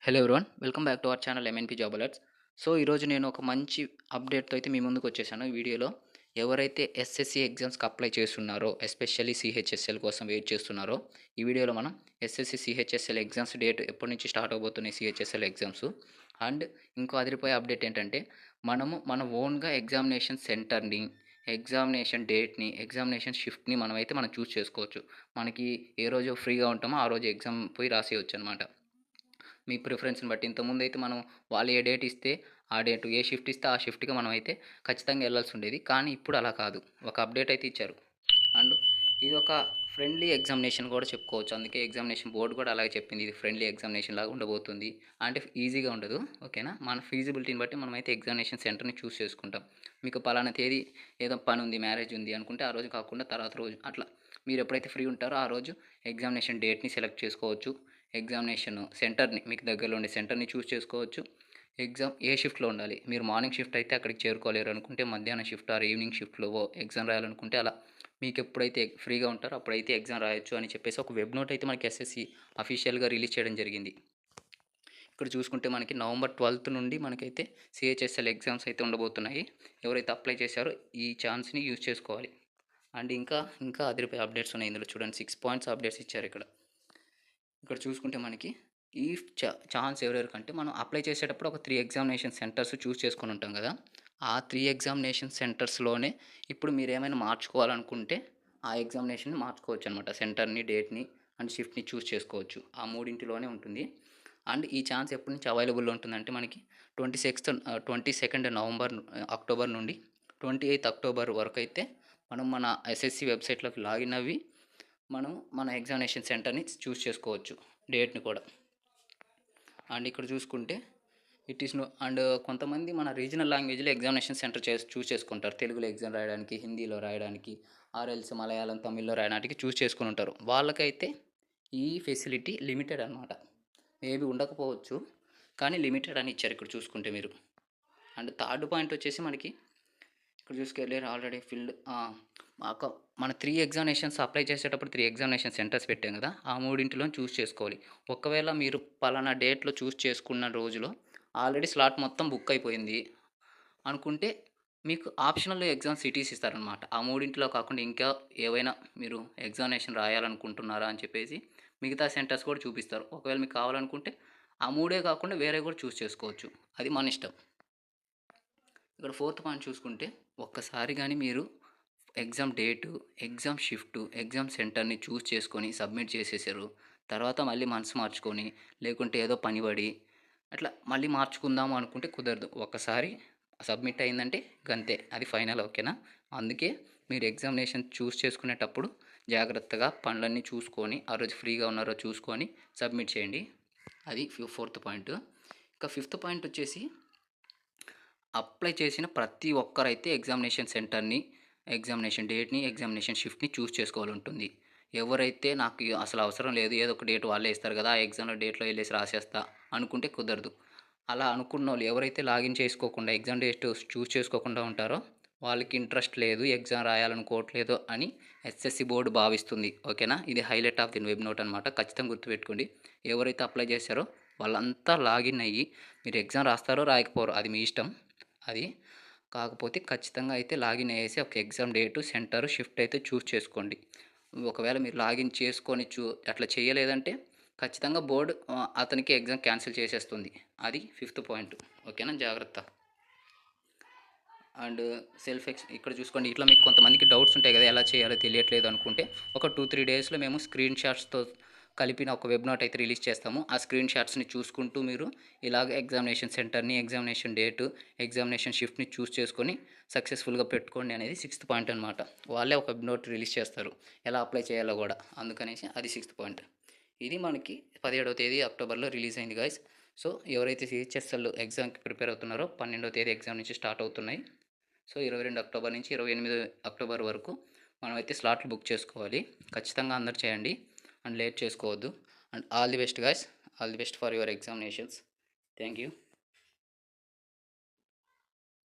Hello everyone, welcome back to our channel MNP job alerts. So ఈరోజు నేను ఒక మంచి అప్డేట్తో అయితే మీ ముందుకు వచ్చేసాను. ఈ వీడియోలో ఎవరైతే ఎస్ఎస్సి ఎగ్జామ్స్కి అప్లై చేస్తున్నారో, ఎస్పెషల్లీ సిహెచ్ఎస్ఎల్ కోసం వెయిట్ చేస్తున్నారో, ఈ వీడియోలో మనం ఎస్ఎస్సి సిహెచ్ఎస్ఎల్ ఎగ్జామ్స్ డేట్ ఎప్పటి నుంచి స్టార్ట్ అవబోతున్నాయి సిహెచ్ఎస్ఎల్ ఎగ్జామ్స్. అండ్ ఇంకో అదిరిపోయే అప్డేట్ ఏంటంటే, మనము మన ఓన్గా ఎగ్జామినేషన్ సెంటర్ని, ఎగ్జామినేషన్ డేట్ని, ఎగ్జామినేషన్ షిఫ్ట్ని మనం చూస్ చేసుకోవచ్చు. మనకి ఏ రోజు ఫ్రీగా ఉంటామో ఆ రోజు ఎగ్జామ్ పోయి రాసేయచ్చు అనమాట. మీ ప్రిఫరెన్స్‌ని బట్టి. ఇంతకుముందైతే మనం వాళ్ళు ఏ డేట్ ఇస్తే ఆ డేటు, ఏ షిఫ్ట్ ఇస్తే ఆ షిఫ్ట్‌కి మనమైతే ఖచ్చితంగా ఎళ్ళాల్సుండేది. కానీ ఇప్పుడు అలా కాదు. ఒక అప్డేట్ అయితే ఇచ్చారు. అండ్ ఇదొక ఫ్రెండ్లీ ఎగ్జామినేషన్ కూడా చెప్పుకోవచ్చు. అందుకే ఎగ్జామినేషన్ బోర్డ్ కూడా అలాగే చెప్పింది. ఇది ఫ్రెండ్లీ ఎగ్జామినేషన్ లాగా ఉండబోతుంది. అంటే ఈజీగా ఉండదు. ఓకేనా? మన ఫీజిబిలిటీని బట్టి మనమైతే ఎగ్జామినేషన్ సెంటర్‌ని చూస్ చేసుకుంటాం. మీకు పలానా తేదీ ఏదో పనుంది, మ్యారేజ్ ఉంది అనుకుంటే ఆ రోజు కాకుండా తర్వాత రోజు అట్లా మీరు ఎప్పుడైతే ఫ్రీ ఉంటారో ఆ రోజు ఎగ్జామినేషన్ డేట్‌ని సెలెక్ట్ చేసుకోవచ్చు. ఎగ్జామినేషన్ సెంటర్‌ని, మీకు దగ్గరలో ఉండే సెంటర్‌ని చూస్ చేసుకోవచ్చు. ఎగ్జామ్ ఏ షిఫ్ట్‌లో ఉండాలి. మీరు మార్నింగ్ షిఫ్ట్ అయితే అక్కడికి చేరుకోలేరు అనుకుంటే మధ్యాహ్నం షిఫ్ట్ ఆర్ ఈవినింగ్ షిఫ్ట్‌లో ఎగ్జామ్ రాయాలనుకుంటే అలా మీకు ఎప్పుడైతే ఫ్రీగా ఉంటారో అప్పుడైతే ఎగ్జామ్ రాయొచ్చు అని చెప్పేసి ఒక వెబ్ నోట్ అయితే మనకి ఎస్ఎస్సి అఫీషియల్‌గా రిలీజ్ చేయడం జరిగింది. ఇక్కడ చూసుకుంటే మనకి నవంబర్ 12 నుండి మనకైతే సిహెచ్ఎస్ఎల్ ఎగ్జామ్స్ అయితే ఉండబోతున్నాయి. ఎవరైతే అప్లై చేశారో ఈ ఛాన్స్‌ని యూజ్ చేసుకోవాలి. అండ్ ఇంకా అదిరిపోయే అప్డేట్స్ ఉన్నాయి ఇందులో చూడండి. 6 పాయింట్స్ అప్డేట్స్ ఇచ్చారు ఇక్కడ. ఇక్కడ చూసుకుంటే మనకి ఈ ఛాన్స్ ఎవరెవరికంటే మనం అప్లై చేసేటప్పుడు ఒక 3 ఎగ్జామినేషన్ సెంటర్స్ చూస్ చేసుకొని ఉంటాం కదా! ఆ 3 ఎగ్జామినేషన్ సెంటర్స్‌లోనే ఇప్పుడు మీరేమైనా మార్చుకోవాలనుకుంటే ఆ ఎగ్జామినేషన్‌ని మార్చుకోవచ్చనమాట. సెంటర్‌ని, డేట్‌ని అండ్ షిఫ్ట్‌ని చూస్ చేసుకోవచ్చు. ఆ మూడింటిలోనే ఉంటుంది. అండ్ ఈ ఛాన్స్ ఎప్పటి నుంచి అవైలబుల్‌లో ఉంటుందంటే మనకి 22nd నవంబర్ అక్టోబర్ నుండి 28th అక్టోబర్ వరకైతే మనం మన ఎస్ఎస్‌సి వెబ్‌సైట్‌లోకి లాగిన్ అవ్వి మనం మన ఎగ్జామినేషన్ సెంటర్‌ని చూస్ చేసుకోవచ్చు. డేట్‌ని కూడా. అండ్ ఇక్కడ చూసుకుంటే ఇట్ ఈస్ నో అండ్ కొంతమంది మన రీజనల్ లాంగ్వేజ్‌లో ఎగ్జామినేషన్ సెంటర్ చూస్ చేసుకుంటారు. తెలుగులో ఎగ్జామ్ రాయడానికి, హిందీలో రాయడానికి, ఆర్ఎల్స్ మలయాళం, తమిళ్‌లో రాయడానికి చూస్ చేసుకొని ఉంటారు. వాళ్ళకైతే ఈ ఫెసిలిటీ లిమిటెడ్ అనమాట. మేబీ ఉండకపోవచ్చు. కానీ లిమిటెడ్ అని ఇచ్చారు ఇక్కడ చూసుకుంటే మీరు. అండ్ థర్డ్ పాయింట్ వచ్చేసి మనకి ఇక్కడ చూసుకెళ్ళారు ఆల్రెడీ ఫిల్డ్ మాకు మన 3 ఎగ్జామినేషన్స్ అప్లై చేసేటప్పుడు 3 ఎగ్జామినేషన్ సెంటర్స్ పెట్టాం కదా! ఆ మూడింటిలో చూస్ చేసుకోవాలి. ఒకవేళ మీరు పలానా డేట్‌లో చూస్ చేసుకున్న రోజులో ఆల్రెడీ స్లాట్ మొత్తం బుక్ అయిపోయింది అనుకుంటే, మీకు ఆప్షనల్ ఎగ్జామ్ సిటీస్ ఇస్తారనమాట. ఆ మూడింటిలో కాకుండా ఇంకా ఏవైనా మీరు ఎగ్జామినేషన్ రాయాలనుకుంటున్నారా అని చెప్పేసి మిగతా సెంటర్స్ కూడా చూపిస్తారు. ఒకవేళ మీకు కావాలనుకుంటే ఆ మూడే కాకుండా వేరేవి కూడా చూస్ చేసుకోవచ్చు. అది మన ఇష్టం. ఇక్కడ ఫోర్త్ పాయింట్ చూసుకుంటే ఒక్కసారి గాని మీరు exam date, exam shift, exam సెంటర్‌ని చూస్ చేసుకొని సబ్మిట్ చేసేసారు. తర్వాత మళ్ళీ మనసు మార్చుకొని, లేకుంటే ఏదో పని పడి, అట్లా మళ్ళీ మార్చుకుందాం అనుకుంటే కుదరదు. ఒక్కసారి సబ్మిట్ అయిందంటే గంతే. అది ఫైనల్ ఓకేనా? అందుకే మీరు ఎగ్జామినేషన్ చూస్ చేసుకునేటప్పుడు జాగ్రత్తగా పనులన్నీ చూసుకొని, ఆ రోజు ఫ్రీగా ఉన్నారో చూసుకొని సబ్మిట్ చేయండి. అది ఫోర్త్ పాయింట్. ఇంకా ఫిఫ్త్ పాయింట్ వచ్చేసి అప్లై చేసిన ప్రతి ఒక్కరైతే ఎగ్జామినేషన్ సెంటర్‌ని, ఎగ్జామినేషన్ డేట్‌ని, ఎగ్జామినేషన్ షిఫ్ట్‌ని చూస్ చేసుకోవాలుంటుంది. ఎవరైతే నాకు అసలు అవసరం లేదు, ఏదో ఒక డేట్ వాళ్ళే ఇస్తారు కదా! ఆ ఎగ్జామ్‌లో డేట్‌లో ఎళ్ళేసి రాసేస్తా అనుకుంటే కుదరదు. అలా అనుకున్నోళ్ళు ఎవరైతే లాగిన్ చేసుకోకుండా, ఎగ్జామ్ డేట్ చూస్ చేసుకోకుండా ఉంటారో, వాళ్ళకి ఇంట్రెస్ట్ లేదు, ఎగ్జామ్ రాయాలనుకోవట్లేదు అని ఎస్ఎస్‌సి బోర్డ్ భావిస్తుంది. ఓకేనా? ఇది highlight of the web note అనమాట. ఖచ్చితంగా గుర్తుపెట్టుకోండి. ఎవరైతే అప్లై చేశారో వాళ్ళంతా లాగిన్ అయ్యి, మీరు ఎగ్జామ్ రాస్తారో, రాయకపోరో అది మీ ఇష్టం. అది. కాకపోతే ఖచ్చితంగా అయితే లాగిన్ అయ్యేసి ఒక ఎగ్జామ్ డేటు, సెంటరు, షిఫ్ట్ అయితే చూస్ చేసుకోండి. ఒకవేళ మీరు లాగిన్ చేసుకొని అట్లా చేయలేదంటే ఖచ్చితంగా బోర్డ్ అతనికి ఎగ్జామ్ క్యాన్సిల్ చేసేస్తుంది. అది ఫిఫ్త్ పాయింట్. ఓకేనా? జాగ్రత్త. అండ్ ఇక్కడ చూసుకోండి. ఇట్లా మీకు కొంతమందికి డౌట్స్ ఉంటాయి కదా! ఎలా చేయాలో తెలియట్లేదు అనుకుంటే ఒక 2, 3 డేస్‌లో మేము స్క్రీన్ షాట్స్‌తో కలిపిన ఒక వెబ్ నోట్ అయితే రిలీజ్ చేస్తాము. ఆ స్క్రీన్ షాట్స్‌ని చూసుకుంటూ మీరు ఇలాగ ఎగ్జామినేషన్ సెంటర్‌ని, ఎగ్జామినేషన్ డేటు, ఎగ్జామినేషన్ షిఫ్ట్‌ని చూస్ చేసుకొని సక్సెస్‌ఫుల్‌గా పెట్టుకోండి అనేది సిక్స్త్ పాయింట్ అనమాట. వాళ్ళే ఒక వెబ్ నోట్ రిలీజ్ చేస్తారు. ఎలా అప్లై చేయాలో కూడా. అందుకనేసి అది సిక్స్త్ పాయింట్. ఇది మనకి 17వ తేదీ అక్టోబర్‌లో రిలీజ్ అయింది గైస్. సో, ఎవరైతే సిహెచ్ఎస్ఎల్ ఎగ్జామ్‌కి ప్రిపేర్ అవుతున్నారో 12వ తేదీ ఎగ్జామ్ నుంచి స్టార్ట్ అవుతున్నాయి. సో 22 అక్టోబర్ నుంచి 28 అక్టోబర్ వరకు మనమైతే స్లాట్లు బుక్ చేసుకోవాలి. ఖచ్చితంగా అందరూ చేయండి. అండ్ లేట్ చేసుకోవద్దు. And all the best guys. All the best for your examinations. Thank you.